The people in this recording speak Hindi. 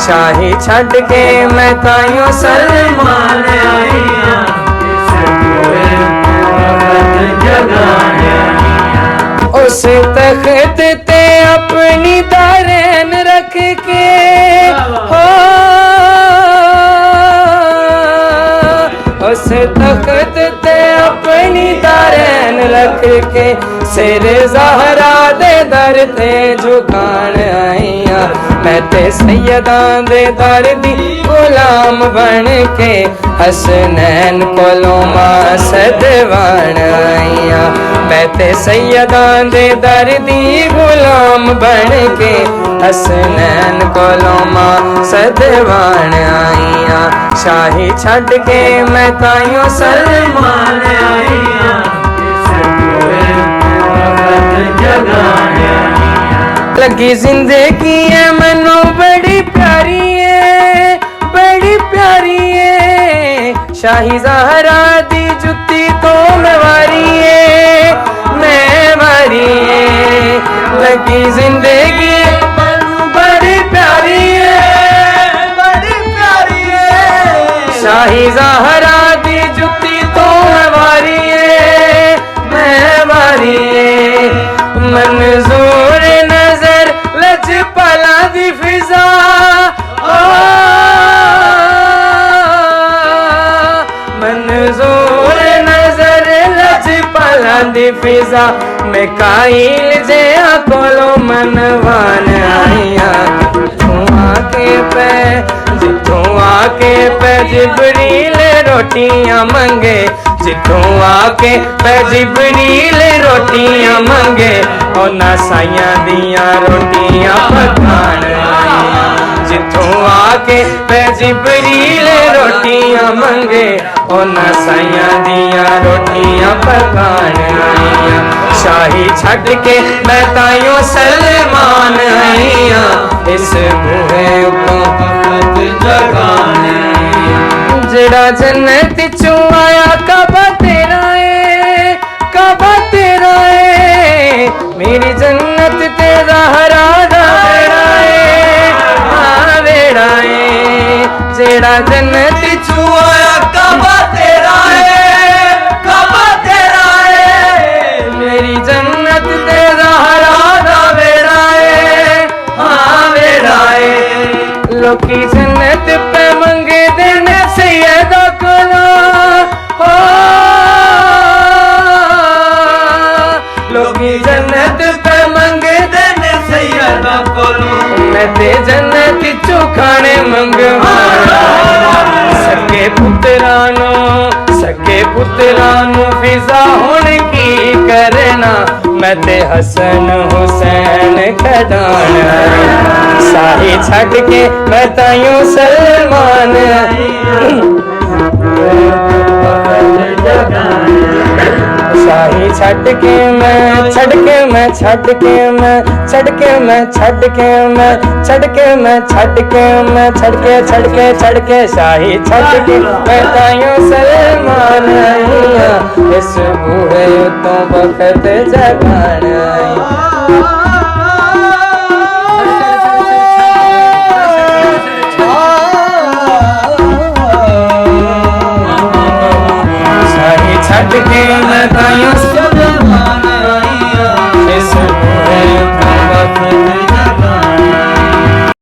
शाही छड़ के मैं ताइयों सलमान आई हां उस तख्त ते अपनी दारैन रख के हो उस तख्त ते अपनी दारैन रख के सिर ज़हरा दे दर ते झुकान आईया मैं ते सैयदां दे दर दी गुलाम बन के हसनैन कोलों मासद बन आईया मैं ते सैयदां दे दर दी गुलाम बन के हसनैन कोलों मासद बन आईया शाही छड़ के मैं ताइयों सलमान आईया लगी जिंदगी है मनो बड़ी प्यारी है शाही ज़हरा दी जुत्ती तो मैं वारी है लगी जिंदगी बड़ी प्यारी है शाही ज़हरा दी जुत्ती तो मैं वारी है मंजूर नजर लजपला दी फिजा मंजूर नजर लजपला दी फिजा मैं काइल जया कोलो मनवान आईया जिथों आके पे जिबरील रोटियां मंगे जिथों आके पे जिबरील रोटियां मंगे उन्हां साइयां दियां रोटियां पकान आईया जिथों आके पे जिबरील रोटियां मंगे उन्हां साइयां दियां रोटियां पकान आईया शाही छड़ के मैं ताइयों सलमान आईया इस बूहे उतों जगान जड़ा जन्नत चों आया काबा तेरा है मेरी जन्नत ते ज़हरा दा बेड़ा है जड़ा जन्नत चों आया काबा तेरा है मेरी जन्नत ते ज़हरा दा बेड़ा है लोकी जन्नत पे मंगे दिन सैयदा कोला हो लोकी जन्नत पे मंगे दिन सैयदा कोला मैं ते जन्नत चो खाने मंगवाना सके पुत्रानो फिजा हुण की करना मैं ते हसन हुसैन खड़ाना शाही छड़ के मैं ताइयों सलमान शाही छड़ के मैं छड़ के शाही छड़ के मैं ताइयों सलमान आईया इस बूहे तो वक्त जगान आई